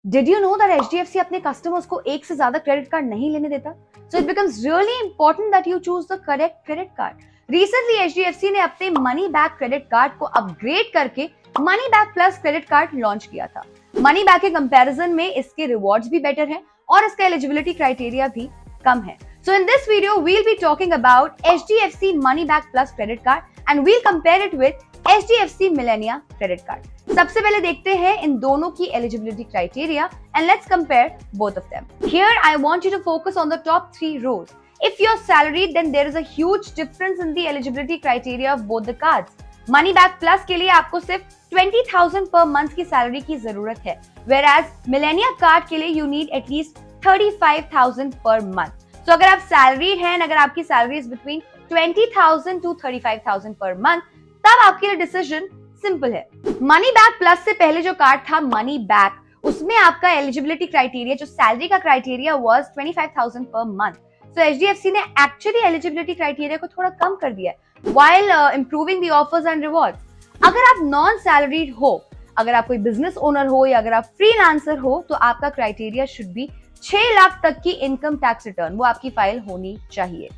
Did you know that HDFC अपने customers को एक से ज्यादा क्रेडिट कार्ड नहीं लेने देता? So it becomes really important that you choose the correct credit card. Recently HDFC ने अपने मनी बैक क्रेडिट कार्ड को अपग्रेड करके money back plus credit card launch किया था। मनी बैक के कंपैरिजन में इसके रिवॉर्ड्स भी बेटर हैं और इसका एलिजिबिलिटी क्राइटेरिया भी कम है। So in this video we'll be talking about HDFC Money Back Plus credit card and we'll compare it with HDFC Millennia credit card. सबसे पहले देखते हैं इन दोनों की eligibility criteria and let's compare both of them. Here I want you to focus on the top 3 rows. If you're salaried then there is a huge difference in the eligibility criteria of both the cards. Money Back Plus के लिए आपको सिर्फ 20,000 per month की salary की जरूरत है, whereas Millennia card के लिए you need at least 35,000 per month. तो अगर आप सैलरीड हैं, अगर आपकी salary is between 20,000 to 35,000 per month, तब आपके लिए डिसीजन सिंपल है। मनी बैक प्लस से पहले जो कार्ड था मनी बैक, उसमें आपका एलिजिबिलिटी क्राइटेरिया जो सैलरी का criteria was 25,000 per month. So HDFC ने एक्चुअली एलिजिबिलिटी क्राइटेरिया को थोड़ा कम कर दिया है while improving the offers and rewards. अगर आप नॉन सैलरीड हो, अगर आप कोई बिजनेस ओनर हो या अगर आप फ्रीलांसर हो, तो आपका क्राइटेरिया शुड बी 6 लाख तक की इनकम टैक्स रिटर्न वो आपकी फाइल होनी चाहिए।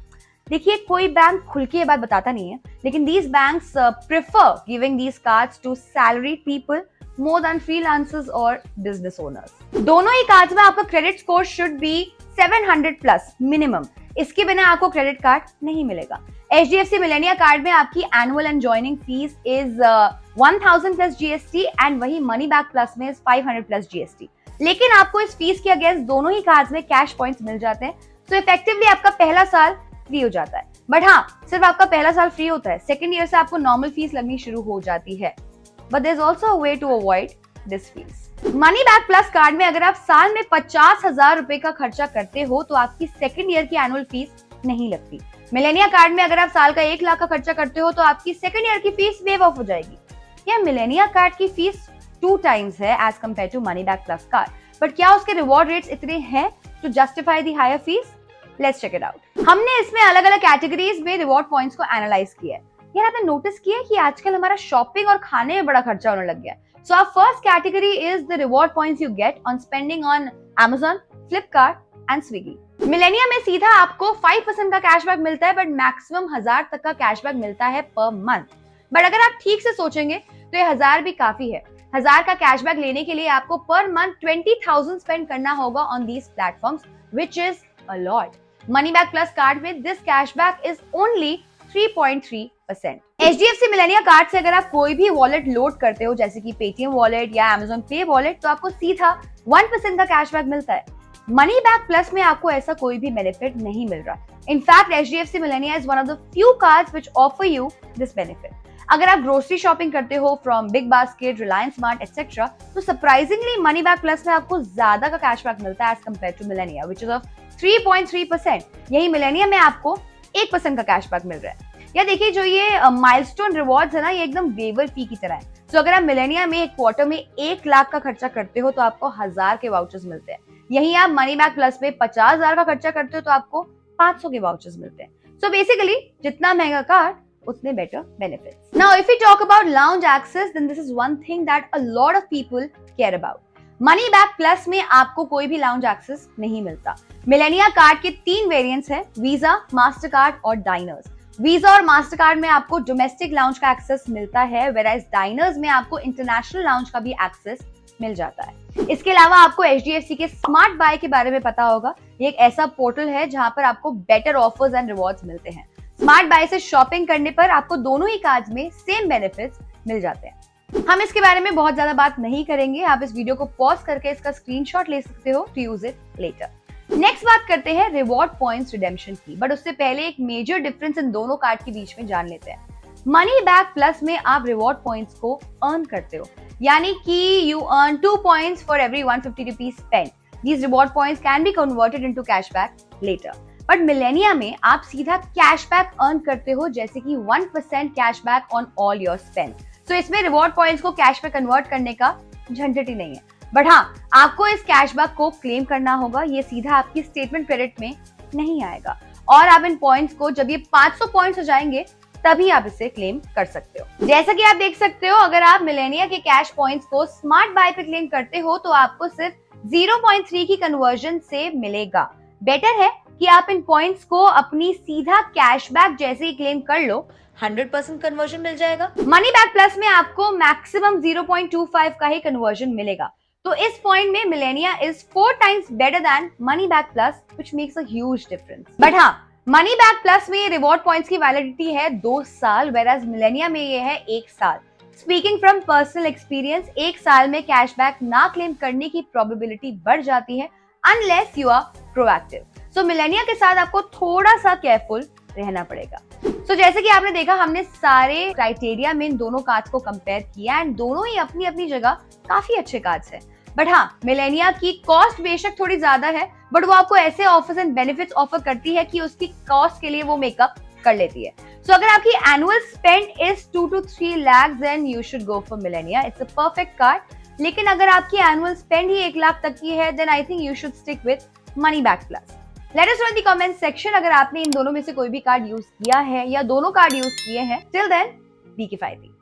देखिए, कोई बैंक खुल के ये बात बताता नहीं है, लेकिन these banks prefer giving these cards to salaried people more than freelancers और बिजनेस ओनर्स। दोनों ही कार्ड्स में आपका credit score should be 700 plus minimum. इसके बिना आपको क्रेडिट कार्ड नहीं मिलेगा। HDFC मिलेनिया कार्ड में आपकी annual and joining fees is 1000 plus GST and वही मनी बैक प्लस में 500 प्लस जीएसटी। लेकिन आपको इस फीस के अगेंस्ट दोनों ही कार्ड्स में कैश पॉइंट्स मिल जाते हैं, तो इफेक्टिवली आपका पहला साल फ्री हो जाता है। बट हाँ, सिर्फ आपका पहला साल फ्री होता है, सेकंड ईयर से आपको नॉर्मल फीस लगनी शुरू हो जाती है। But there is also a way to avoid this fees. Money back plus card में अगर आप साल में 50,000 रुपए का खर्चा करते हो तो आपकी सेकंड ईयर की एनुअल फीस नहीं लगती। मिलेनिया कार्ड में अगर आप साल का 1 लाख का खर्चा करते हो तो आपकी सेकंड ईयर की फीस वेव ऑफ हो जाएगी। या मिलेनिया कार्ड की फीस 2 टाइम्स है as compare to money back plus card, but क्या उसके रिवॉर्ड रेट्स इतने हैं to justify the higher fees? Let's check it out. हमने इसमें अलग अलग कैटेगरीज में रिवॉर्ड पॉइंट्स को एनालाइज किया है। यार, आपने नोटिस किया कि आजकल हमारा शॉपिंग और खाने में बड़ा खर्चा होने लग गया है। So our first category is the reward points you get on spending on Amazon, Flipkart and Swiggy. Millennia में सीधा आपको 5% का कैशबैक मिलता है, बट मैक्सिमम 1000 तक का कैशबैक मिलता है पर मंथ। बट अगर आप ठीक से सोचेंगे तो ये 1000 भी काफी है। 1000 का कैशबैक लेने के लिए आपको पर मंथ 20,000 स्पेंड करना होगा on these platforms, which is a lot. Money back plus card में this cashback is only 3.3%। HDFC Millennia card से अगर आप कोई भी वॉलेट लोड करते हो, जैसे कि पेटीएम वॉलेट या Amazon पे वॉलेट, तो आपको सीधा 1% का कैशबैक मिलता है। मनी बैक प्लस में आपको ऐसा कोई भी बेनिफिट नहीं मिल रहा। In fact HDFC Millennia is one of the few cards which offer you this benefit. अगर आप ग्रोसरी शॉपिंग करते हो फ्रॉम बिग बास्केट, रिलायंस स्मार्ट एटसेट्रा, तो सरप्राइजिंगली मनी बैक प्लस में आपको ज्यादा का कैशबैक मिलता है as compare to Millennia, which is of 3.3%। यही मिलेनिया में आपको 1% का कैशबैक मिल रहा है। या देखिए, जो ये माइलस्टोन रिवॉर्ड्स है ना, ये एकदम वेवर फी की तरह है। तो अगर आप मिलेनिया में एक क्वार्टर में 1 लाख का खर्चा करते हो तो आपको 1000 के वाउचर्स मिलते हैं। यही आप मनी बैक प्लस में 50,000 का खर्चा करते हो तो आपको 500 के वाउचर्स मिलते हैं। सो बेसिकली जितना महंगा कार्ड उतने better benefits. Now if you talk about lounge access, then this is one thing that a lot of people care about. Money back plus में आपको कोई भी लाउंज एक्सेस नहीं मिलता। मिलेनिया कार्ड के 3 वेरिएंट्स हैं, वीजा, मास्टर कार्ड और diners. Visa और मास्टर कार्ड में आपको डोमेस्टिक लाउंज का एक्सेस मिलता है, वेराइज डाइनर्स में आपको इंटरनेशनल लाउंज का भी एक्सेस मिल जाता है। इसके अलावा आपको HDFC के स्मार्ट बाय के बारे में पता होगा। ये एक ऐसा पोर्टल है जहां पर आपको बेटर ऑफर्स एंड रिवॉर्ड्स मिलते हैं। स्मार्ट बाय से शॉपिंग करने पर आपको दोनों ही कार्ड्स में सेम बेनिफिट्स मिल जाते हैं। हम इसके बारे में बहुत ज्यादा बात नहीं करेंगे, आप इस वीडियो को पॉज करके इसका स्क्रीनशॉट ले सकते हो to use it later. Next बात करते हैं रिवॉर्ड पॉइंट्स रिडेम्पशन की, बट उससे पहले एक मेजर डिफरेंस इन दोनों कार्ड के बीच में जान लेते हैं। मनी बैक प्लस में आप रिवॉर्ड पॉइंट्स को अर्न करते हो, यानी कि you earn 2 points for every 150 rupees spend. These reward points can be converted into cashback later. But Millennia में आप सीधा कैशबैक अर्न करते हो, जैसे कि 1% cashback on all your spend. So इसमें रिवॉर्ड पॉइंट्स को कैश में कन्वर्ट करने का झंझट ही नहीं है। बट हाँ, आपको इस कैशबैक को क्लेम करना होगा, ये सीधा आपकी स्टेटमेंट क्रेडिट में नहीं आएगा। और आप इन पॉइंट्स को जब ये 500 पॉइंट्स हो जाएंगे तभी आप इसे क्लेम कर सकते हो। जैसा कि आप देख सकते हो, अगर आप मिलेनिया के कैश पॉइंट्स को स्मार्ट बाय पे क्लेम करते हो तो आपको सिर्फ 0.3 की कन्वर्जन से मिलेगा। बेटर है कि आप इन पॉइंट्स को अपनी सीधा कैशबैक जैसे ही क्लेम कर लो, 100% कन्वर्जन मिल जाएगा। मनी बैक प्लस में आपको मैक्सिमम 0.25 का ही कन्वर्जन मिलेगा। तो इस पॉइंट में Millennia is 4 times better than money back plus, which makes a huge difference. But हाँ, मनी बैक प्लस में रिवॉर्ड पॉइंट्स की वैलिडिटी है 2 साल, वेराज मिलेनिया में ये है 1 साल। स्पीकिंग फ्रॉम पर्सनल एक्सपीरियंस, 1 साल में कैशबैक ना क्लेम करने की प्रोबेबिलिटी बढ़ जाती है unless you are proactive. So Millennia के साथ आपको थोड़ा सा केयरफुल रहना पड़ेगा। सो जैसे कि आपने देखा, हमने सारे क्राइटेरिया में इन दोनों कार्ड्स को कंपेयर किया एंड दोनों ही अपनी अपनी जगह काफी अच्छे कार्ड्स हैं। बट हाँ, मिलेनिया की कॉस्ट बेशक थोड़ी ज्यादा है, बट वो आपको ऐसे ऑफर्स एंड बेनिफिट्स ऑफर करती है कि उसकी कॉस्ट के लिए वो मेकअप कर लेती है। सो अगर आपकी annual spend is 2 to 3 lakh, then you should go for Millennia. It's a perfect card. लेकिन अगर आपकी एनुअल स्पेंड ही 1 लाख तक की है, then I think you should stick with money back plus. Let us know in the comment section अगर आपने इन दोनों में से कोई भी कार्ड यूज किया है या दोनों कार्ड यूज किए हैं। टिल देन, बी किफायती।